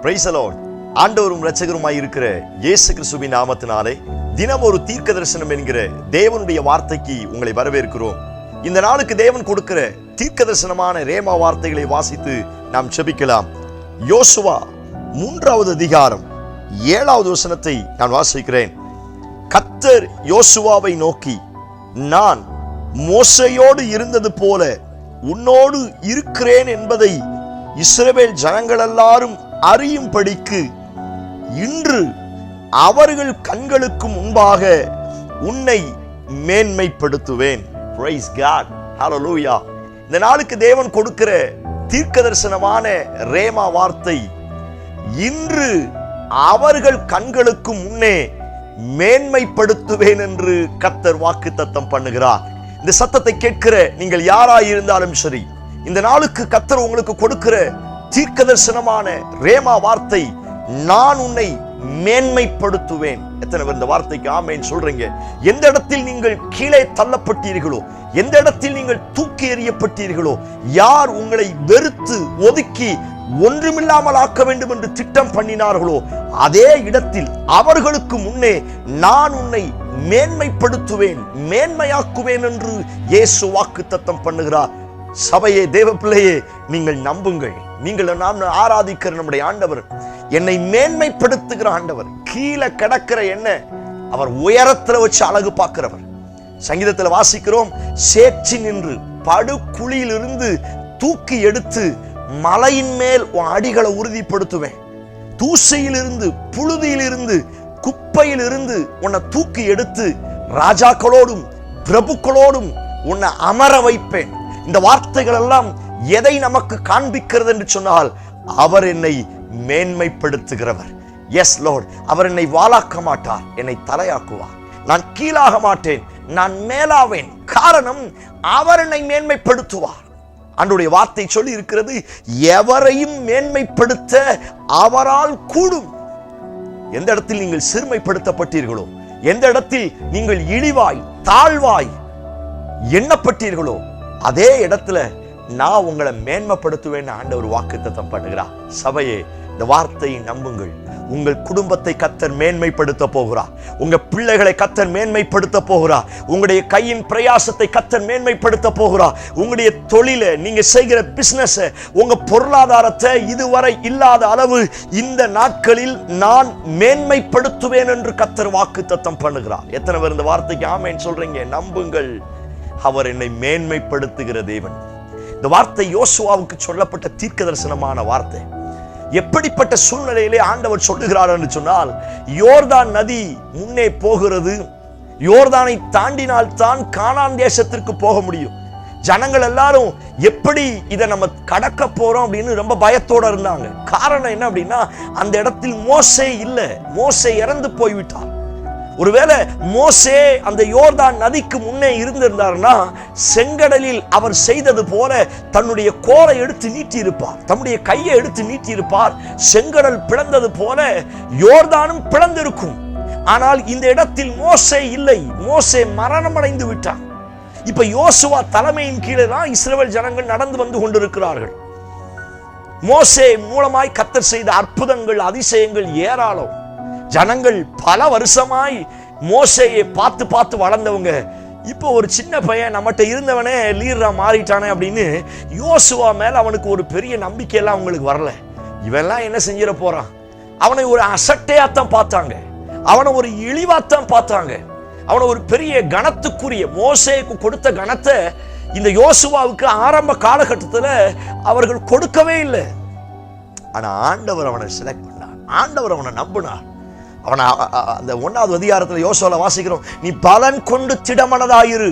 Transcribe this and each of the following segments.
Price the Lord. ஆண்டவரும் இரட்சகருமாய் இருக்கிற இயேசு கிறிஸ்துவின் நாமத்தினாலே தினம் ஒரு தீர்க்க தரிசனம் என்கிற தேவனுடைய வார்த்தைக்கு உங்களை வரவேற்கிறோம். இந்த நாளுக்கு தேவன் கொடுக்கிற தீர்க்க தரிசனமான ரேமா வார்த்தைகளை வாசித்து நாம் செபிக்கலாம். யோசுவா 3வது அதிகாரம் 7வது வசனத்தை நான் வாசிக்கிறேன். கர்த்தர் யோசுவாவை நோக்கி, நான் மோசேயோடு இருந்தது போல உன்னோடு இருக்கிறேன் என்பதை இஸ்ரவேல் ஜனங்கள் எல்லாரும் அறியும்படிக்கு இன்று அவர்கள் கண்களுக்கு முன்பாக உன்னை மேன்மைப்படுத்துவேன். Praise God. Hallelujah. இந்த நாளுக்கு தேவன் கொடுக்கிற தீர்க்க தரிசனமான ரேமா வார்த்தை, இன்று அவர்கள் கண்களுக்கு முன்னே மேன்மைப்படுத்துவேன் என்று கர்த்தர் வாக்குத்தத்தம் பண்ணுகிறார். இந்த சத்தத்தை கேட்கிற நீங்கள் யாராயிருந்தாலும் சரி, இந்த நாளுக்கு கர்த்தர் உங்களுக்கு கொடுக்கிற தீர்க்க தரிசனமான ரேமா வார்த்தை, நான் உன்னை மேன்மைப்படுத்துவேன். எத்தனை பேர் இந்த வார்த்தைக்கு ஆமென் சொல்றீங்க? எந்த இடத்தில் நீங்கள் கீழே தள்ளப்பட்டீர்களோ, எந்த இடத்தில் நீங்கள் தூக்கி எறியப்பட்டீர்களோ, யார் உங்களை வெறுத்து ஒதுக்கி ஒன்றுமில்லாமல் ஆக்க வேண்டும் என்று திட்டம் பண்ணினார்களோ, அதே இடத்தில் அவர்களுக்கு முன்னே நான் உன்னை மேன்மைப்படுத்துவேன், மேன்மையாக்குவேன் என்று இயேசு வாக்குத்தத்தம் பண்ணுகிறார். சபையே, தேவ பிள்ளையே, நீங்கள் நம்புங்கள். நீங்கள் நாம் ஆராதிக்கிற நம்முடைய ஆண்டவர் என்னை மேன்மைப்படுத்துகிற ஆண்டவர். கீழே கிடக்கிற என்ன அவர் உயரத்துல வச்சு அழகு பார்க்கிறவர். சங்கீதத்துல வாசிக்கிறோம், சேற்றி நின்று படுகுழியிலிருந்து தூக்கி எடுத்து மலையின் மேல் உன் அடிகளை உறுதிப்படுத்துவேன். தூசையிலிருந்து, புழுதியிலிருந்து, குப்பையிலிருந்து உன்னை தூக்கி எடுத்து ராஜாக்களோடும் பிரபுக்களோடும் உன்னை அமர வைப்பேன். இந்த வார்த்தைகள் எல்லாம் எதை நமக்கு காண்பிக்கிறது என்று சொன்னால், அவர் என்னை மேன்மைப்படுத்துகிறவர். எஸ் லார்ட், அவர் என்னை வாளாக்க மாட்டார், என்னை தலையாக்குவார். நான் கீழாக மாட்டேன், நான் மேலாவேன். காரணம், அவர் என்னை மேன்மைப்படுத்துவார். அன்றைய வார்த்தை சொல்லி இருக்கிறது, எவரையும் மேன்மைப்படுத்த அவரால் கூடும். எந்த இடத்தில் நீங்கள் சிறுமைப்படுத்தப்பட்டீர்களோ, எந்த இடத்தில் நீங்கள் இழிவாய் தாழ்வாய் எண்ணப்பட்டீர்களோ, அதே இடத்துல நான் உங்களை மேன்மைப்படுத்துவேன் ஆண்டவர் வாக்குத்தத்தம் பண்ணுகிறார். சபையே, இந்த வார்த்தையை நம்புங்கள். உங்கள் குடும்பத்தை கர்த்தர் மேன்மைப்படுத்த போகிறார். உங்க பிள்ளைகளை கர்த்தர் மேன்மைப்படுத்த போகிறார். உங்களுடைய கையின் பிரயாசத்தை கர்த்தர் மேன்மைப்படுத்த போகிறார். உங்களுடைய தொழிலை, நீங்க செய்கிற பிசினஸ், உங்க பொருளாதாரத்தை இதுவரை இல்லாத அளவு இந்த நாட்களில் நான் மேன்மைப்படுத்துவேன் என்று கர்த்தர் வாக்குத்தத்தம் பண்ணுகிறார். எத்தனை பேர் இந்த வார்த்தைக்கு ஆமென் சொல்றீங்க? நம்புங்கள், அவர் என்னை மேன்மைப்படுத்துகிற தேவன். இந்த வார்த்தை யோசுவாவுக்கு சொல்லப்பட்ட தீர்க்க தரிசனமான வார்த்தை. எப்படிப்பட்ட சூழ்நிலையிலே ஆண்டவர் சொல்லுகிறார் என்று சொன்னால், யோர்தான் நதி முன்னே போகிறது. யோர்தானை தாண்டினால் தான் கானான் தேசத்திற்கு போக முடியும். ஜனங்கள் எல்லாரும் எப்படி இதை நம்ம கடக்க போறோம் அப்படின்னு ரொம்ப பயத்தோட இருந்தாங்க. காரணம் என்ன அப்படின்னா, அந்த இடத்தில் மோசே இல்லை, மோசே இறந்து போய்விட்டார். ஒருவேளை மோசே அந்த யோர்தான் நதிக்கு முன்னே இருந்திருந்தார்னா, செங்கடலில் அவர் செய்தது போல தன்னுடைய கோலை எடுத்து நீட்டி இருப்பார், தன்னுடைய கையை எடுத்து நீட்டி இருப்பார். செங்கடல் பிளந்தது போல யோர்தானும் பிளந்திருக்கும். ஆனால் இந்த இடத்தில் மோசே இல்லை, மோசே மரணம் அடைந்து விட்டார். இப்ப யோசுவா தலைமையின் கீழே தான் இஸ்ரவேல் ஜனங்கள் நடந்து வந்து கொண்டிருக்கிறார்கள். மோசே மூலமாய் கர்த்தர் செய்த அற்புதங்கள், அதிசயங்கள் ஏராளம். ஜனங்கள் பல வருஷமாய் மோசேயை பார்த்து பார்த்து வளர்ந்தவங்க, இப்போ ஒரு சின்ன பையன் நம்மகிட்ட இருந்தவனே லீடரா மாறிட்டானே அப்படின்னு யோசுவா மேல அவனுக்கு ஒரு பெரிய நம்பிக்கையெல்லாம் அவங்களுக்கு வரல. இவெல்லாம் என்ன செஞ்சிட போறான்? அவனை ஒரு அசட்டையாத்தான் பார்த்தாங்க, அவனை ஒரு இழிவாத்தான் பார்த்தாங்க. அவனை ஒரு பெரிய கணத்துக்குரிய, மோசேக்கு கொடுத்த கணத்தை இந்த யோசுவாவுக்கு ஆரம்ப காலகட்டத்தில் அவர்கள் கொடுக்கவே இல்லை. ஆனா ஆண்டவர் அவனை செலக்ட் பண்ணார், ஆண்டவர் அவனை நம்பினார். அவனை அந்த 1வது அதிகாரத்தில் யோசுவால வாசிக்கிறோம், நீ பலன் கொண்டு திடமனதாயிரு.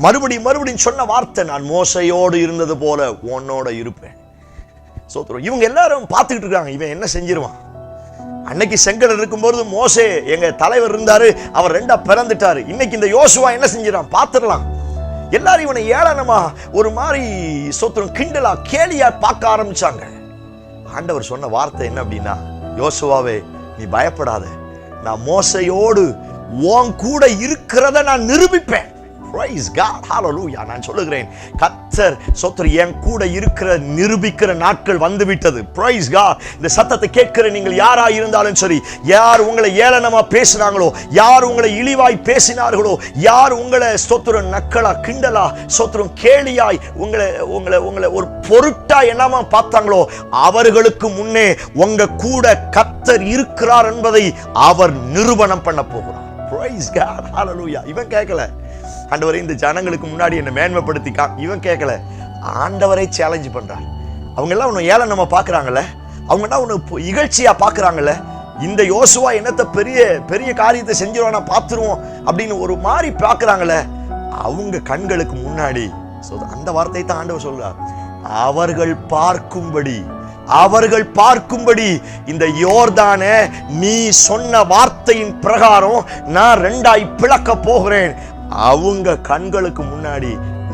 மறுபடியும் சொன்ன வார்த்தை, நான் மோசையோடு இருந்தது போல உன்னோட இருப்பேன். சோத்ரம். இவங்க எல்லாரும் பார்த்துக்கிட்டு இருக்காங்க, இவன் என்ன செஞ்சிருவான். அன்னைக்கு செங்கடல் இருக்கும்போது மோசே எங்க தலைவர் இருந்தாரு, அவர் 2ஆ பிறந்துட்டாரு. இன்னைக்கு இந்த யோசுவா என்ன செஞ்சிடான் பார்த்துடலாம். எல்லாரும் இவனை ஏளனமா ஒரு மாதிரி சோத்ரம் கிண்டலா கேலியா பார்க்க ஆரம்பிச்சாங்க. ஆண்டவர் சொன்ன வார்த்தை என்ன அப்படின்னா, யோசுவாவே நீ பயப்படாத, நான் மோசையோடு உன் கூட இருக்கிறத நான் நிரூபிப்பேன். Praise God. Hallelujah. நான் சொல்லுகிறேன், கர்த்தர் சோத்திரம் என் கூட இருக்கிற நிரூபிக்கிற நாட்கள் வந்துவிட்டது. Praise God. இந்த சத்தத்தை கேட்கிற நீங்கள் யாரா இருந்தாலும் சரி, யார் உங்களை ஏளனமா பேசினாங்களோ, யார் உங்களை இழிவாய் பேசினார்களோ, யார் உங்களை ஸ்தோத்திரம் நக்கலா கிண்டலா ஸ்தோத்திரம் கேலியாய் உங்களை உங்களை உங்களை ஒரு பொருட்டா என்னமா பார்த்தாங்களோ, அவர்களுக்கு முன்னே உங்க கூட கர்த்தர் இருக்கிறார் என்பதை அவர் நிரூபணம் பண்ண போகிறார். Praise God. ஹல்லேலூயா. இவன் கேட்கல, ஆண்டவரே இந்த ஜனங்களுக்கு முன்னாடி என்ன மேன்மைப்படுத்தி இவன் கேட்கல, ஆண்டவரை சேலஞ்ச் பண்றார். அவங்க எல்லாம் உன்னை ஏளனமா பார்க்கறாங்கல்ல, அவங்க எல்லாம் உன்னை இகழ்ச்சியா பார்க்கறாங்கல்ல, இந்த யோசுவா என்னத்த பெரிய பெரிய காரியத்தை செஞ்சிருவானா பார்த்துருவோம் அப்படின்னு ஒரு மாதிரி பார்க்கறாங்கல்ல, அவங்க கண்களுக்கு முன்னாடி அந்த வார்த்தையை தான் ஆண்டவர் சொல்றார், அவர்கள் பார்க்கும்படி இந்த யோர்தானே நீ சொன்ன வார்த்தையின் பிரகாரம் நான் 2ஆய் பிளக்க போகிறேன். அவங்க கண்களுக்கு முன்னாடி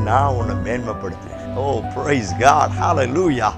நான் உன்னை மேன்மைப்படுத்துறேன். ஓ பிரைஸ் காட். ஹல்லேலூயா.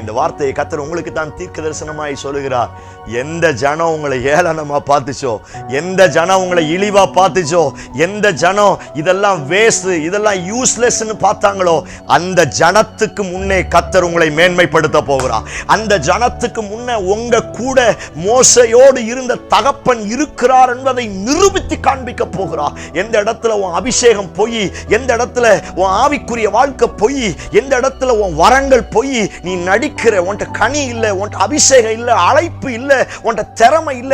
இந்த வார்த்தையை கர்த்தர் உங்களுக்கு தான் தீர்க்க தரிசனமாய் சொல்லுகிறார். எந்த ஜனம் உங்களை ஏளனமா பார்த்துச்சோ, எந்த ஜனம் உங்களை இழிவா பார்த்துச்சோ, எந்த ஜனம் இதெல்லாம் வேஸ்ட், இதெல்லாம் யூஸ்லெஸ்ன்னு பார்த்தாங்களோ, அந்த ஜனத்துக்கு முன்னே கர்த்தர் உங்களை மேன்மைப்படுத்த போகிறார். அந்த ஜனத்துக்கு முன்னே உங்க கூட மோசையோடு இருந்த தகப்பன் இருக்கிறார் என்பதை நிரூபித்து காண்பிக்க போகிறார். எந்த இடத்துல உன் அபிஷேகம் போய், எந்த இடத்துல உன் ஆவிக்குரிய வாழ்க்கை போய், எந்த இடத்துல உன் வரங்கள் போய், நீ நடிக்கிற, உன்ட கனி இல்ல, உன்ட அபிஷேகம் இல்ல, அழைப்பு இல்ல, உன்ட திறமை இல்ல,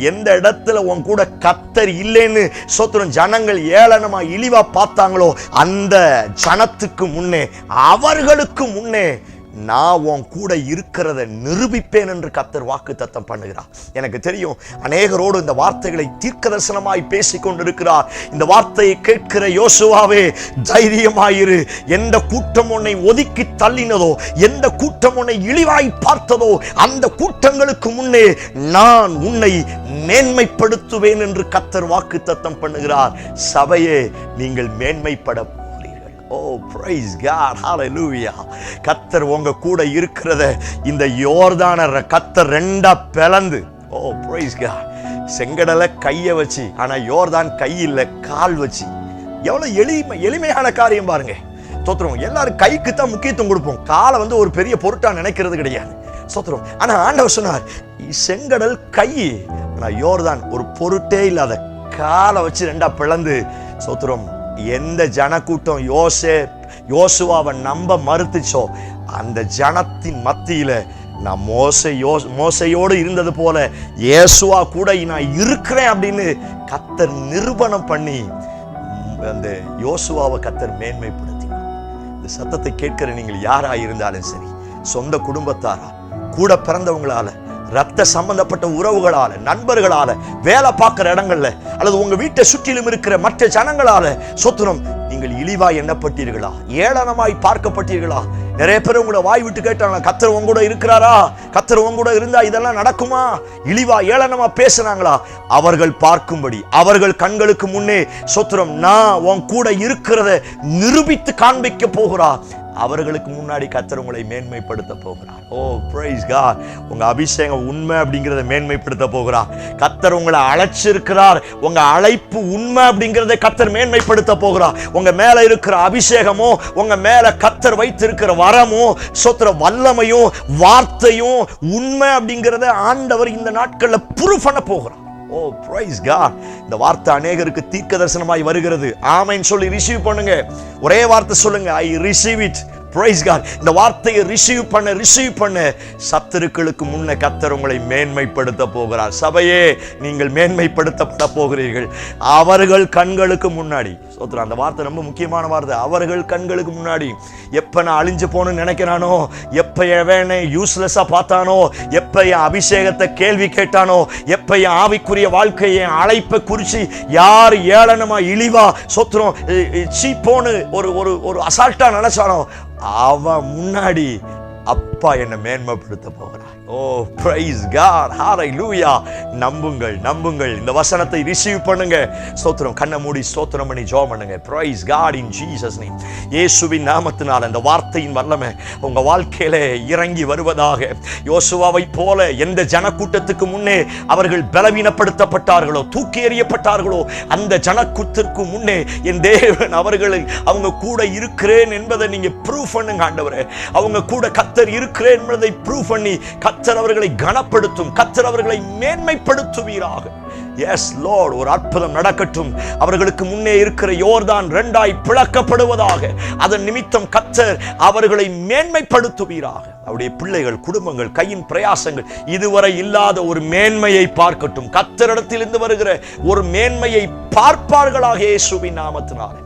எந்த இடத்துல உன் கூட கர்த்தர் இல்லைன்னு சோத்திரம் ஜனங்கள் ஏளனமா இழிவா பார்த்தாங்களோ, அந்த ஜனத்துக்கு முன்னே, அவர்களுக்கு முன்னே நான் உன் கூட இருக்கிறத நிரூபிப்பேன் என்று கர்த்தர் வாக்குத்தத்தம் பண்ணுகிறார். எனக்கு தெரியும் அநேகரோடு இந்த வார்த்தைகளை தீர்க்க தரிசனமாய் பேசிக் கொண்டிருக்கிறார். இந்த வார்த்தையை கேட்கிற யோசுவாவே தைரியமாயிரு. எந்த கூட்டம் உன்னை ஒதுக்கி தள்ளினதோ, எந்த கூட்டம் உன்னை இழிவாய் பார்த்ததோ, அந்த கூட்டங்களுக்கு முன்னே நான் உன்னை மேன்மைப்படுத்துவேன் என்று கர்த்தர் வாக்குத்தத்தம் பண்ணுகிறார். சபையே, நீங்கள் மேன்மைப்பட ஓ பிரைஸ் காட். ஹல்லேலூயா. கர்த்தர் உங்க கூட இருக்கிறத இந்த யோர்தானை கர்த்தர் 2ஆ பிளந்து, ஓ பிரைஸ் காட், செங்கடலை கையை வச்சு, ஆனா யோர்தான் கை இல்ல கால் வச்சு. எவ்வளவு எளிமையான காரியம் பாருங்க. ஸ்தோத்திரம். எல்லாரும் கைக்கு தான் முக்கியத்துவம் கொடுப்போம், காலை ஒரு பெரிய பொருட்டா நினைக்கிறது கிடையாது. ஸ்தோத்திரம். ஆனா ஆண்டவர் சொன்னார், செங்கடல் கை, ஆனா யோர்தான் ஒரு பொருட்டே இல்லாத காலை வச்சு 2ஆ பிளந்து. ஸ்தோத்திரம். எந்த ஜனக்கூட்டம் யோசுவாவை நம்ப மறுத்துச்சோ, அந்த ஜனத்தின் மத்தியில நான் மோசையோடு இருந்தது போல யோசுவா கூட நான் இருக்கிறேன் அப்படின்னு கர்த்தர் நிரூபணம் பண்ணி அந்த யோசுவாவை கர்த்தர் மேன்மைப்படுத்தினார். இந்த சத்தத்தை கேட்கிற நீங்கள் யாரா இருந்தாலும் சரி, சொந்த குடும்பத்தாரா, கூட பிறந்தவங்களால, ரத்த சம்பந்தப்பட்ட உறவுகளால, நண்பர்களால, வேலை பார்க்கிற இடங்கள்ல, அல்லது உங்க வீட்டை சுற்றிலும் இருக்கிற மற்ற ஜனங்களால சொத்துரம் நீங்கள் இழிவா எண்ணப்பட்டீர்களா, ஏளனமாய் பார்க்கப்பட்டீர்களா? நிறைய பேர் உங்களை வாய் விட்டு கேட்டாங்க, கர்த்தர் உங்க கூட இருக்கிறாரா, கர்த்தர் உங்க கூட இருந்தா இதெல்லாம் நடக்குமா? இழிவா ஏளனமா பேசுனாங்களா? அவர்கள் பார்க்கும்படி, அவர்கள் கண்களுக்கு முன்னே சொத்துரம் நான் உன் கூட இருக்கிறத நிரூபித்து காண்பிக்க போகிறா. அவர்களுக்கு முன்னாடி கர்த்தர் உங்களை மேன்மைப்படுத்த போகிறார். ஓ பிரைஸ் காட். உங்க அபிஷேகம் உண்மை அப்படிங்கிறத மேன்மைப்படுத்த போகிறார். கர்த்தர் உங்களை அழைச்சிருக்கிறார், உங்க அழைப்பு உண்மை அப்படிங்கிறத கர்த்தர் மேன்மைப்படுத்த போகிறார். உங்க மேல இருக்கிற அபிஷேகமோ, உங்க மேல கர்த்தர் வைத்திருக்கிற வரமோ, சொத்துற வல்லமையும் வார்த்தையும் உண்மை அப்படிங்கிறத ஆண்டவர் இந்த நாட்கள்ல ப்ரூஃப் பண்ண போகிறார். ஓ பிரைஸ் காட். இந்த வார்த்தை அநேகருக்கு தீர்க்க தரிசனமாய் வருகிறது. ஆமென் சொல்லி ரிசீவ் பண்ணுங்க. ஒரே வார்த்தை சொல்லுங்க, I receive it. Praise God. இந்த வார்த்தையை ரிசீவ் பண்ண சத்துருக்களுக்கு முன்ன கர்த்தர் உங்களை மேன்மைப்படுத்த போகிறார். சபையே, நீங்கள் மேன்மைப்படுத்தப்பட போகிறீர்கள். அவர்கள் கண்களுக்கு முன்னாடி. சோத்ரா, அந்த வார்த்தை ரொம்ப முக்கியமான வார்த்தை. அவர்கள் கண்களுக்கு முன்னாடி. எப்ப நான் அழிஞ்சு போகணும்னு நினைக்கிறானோ, எப்ப எவன் யூஸ்லெஸ்ஸா பார்த்தானோ, எப்ப என் அபிஷேகத்தை கேள்வி கேட்டானோ, எப்ப என் ஆவிக்குரிய வாழ்க்கையை அழைப்பை குறிச்சு யார் ஏளனமா இழிவா சொத்துறோம் சீப்போன்னு ஒரு அசால்ட்டா நினைச்சானோ, அவன் முன்னாடி அப்பா என்னை மேன்மைப்படுத்த போகிறார். ஓ பிரைஸ் காட், ஹalleluya. நம்புங்கள், நம்புங்கள். இந்த வசனத்தை ரிசீவ் பண்ணுங்க. ஸ்தோத்திரம். கண்ணை மூடி ஸ்தோத்திரம் பண்ணி ஜெபம் பண்ணுங்க. Praise God in Jesus name. இயேசுவின் நாமத்தினால் அந்த வார்த்தையின் வல்லமை உங்க வாழ்க்கையில இறங்கி வருவதாக. யோசுவாவை போல எந்த ஜனக்கூட்டத்துக்கு முன்னே அவர்கள் பலவீனப்படுத்தப்பட்டார்களோ, தூக்கி எறியப்பட்டார்களோ, அந்த ஜனக்கூட்டத்திற்கு முன்னே என் தேவன் அவர்களை அவங்க கூட இருக்கிறேன் என்பதை நீங்க ப்ரூவ் பண்ணுங்க ஆண்டவரே. அவங்க கூட கர்த்தர் இருக்கிறேன் என்பதை ப்ரூவ் பண்ணி கர்த்தர் அவர்களை கனப்படுத்தும், கர்த்தர் அவர்களை மேன்மைப்படுத்துவீராக. எஸ் லார்ட், ஒரு அற்புதம் நடக்கட்டும். அவர்களுக்கு முன்னே இருக்கிற யோர்தான் 2ஆய் பிளக்கப்படுவதாக. அதன் நிமித்தம் கர்த்தர் அவர்களை மேன்மைப்படுத்துவீராக. அவருடைய பிள்ளைகள், குடும்பங்கள், கையின் பிரயாசங்கள் இதுவரை இல்லாத ஒரு மேன்மையை பார்க்கட்டும். கர்த்தரிடத்திலிருந்து வருகிற ஒரு மேன்மையை பார்ப்பார்களாக இயேசுவின் நாமத்தினாலே.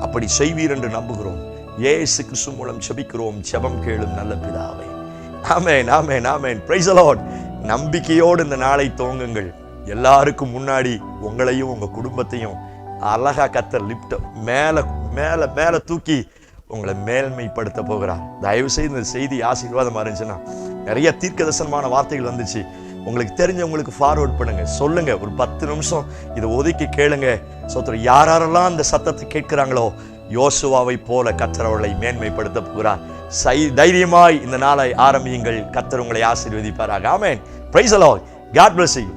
அப்படி செய்வீர் என்று நம்புகிறோம். இயேசு கிறிஸ்து மூலம் ஜெபிக்கிறோம். ஜெபம் கேளும் நல்ல பிதாவே. ஆமென், ஆமென், ஆமென். Praise the lord. நம்பிக்கையோடு இந்த நாளை துவங்குங்கள். எல்லாருக்கும் முன்னாடி உங்களையும் உங்க குடும்பத்தையும் அழகா கர்த்தர் லிப்ட் மேல மேல மேல தூக்கி உங்களை மேல்மைப்படுத்த போகிறார். தயவு செய்து இந்த செய்தி ஆசீர்வாதமா இருந்துச்சுன்னா, நிறைய தீர்க்கதரிசனமான வார்த்தைகள் வந்துச்சு, உங்களுக்கு தெரிஞ்சவங்களுக்கு ஃபார்வர்ட் பண்ணுங்க, சொல்லுங்க. ஒரு 10 நிமிஷம் இதை ஒதுக்கி கேளுங்க. சோத்திரம். யாரெல்லாம் அந்த சத்தத்தை கேட்கிறாங்களோ, யோசுவாவை போல கர்த்தர் அவர்களை மேன்மைப்படுத்த போகிறார். தைரியமாய் இந்த நாளை ஆரம்பியுங்கள். கர்த்தர் உங்களை ஆசீர்வதிப்பாராக. ஆமென். Praise the lord. God bless you.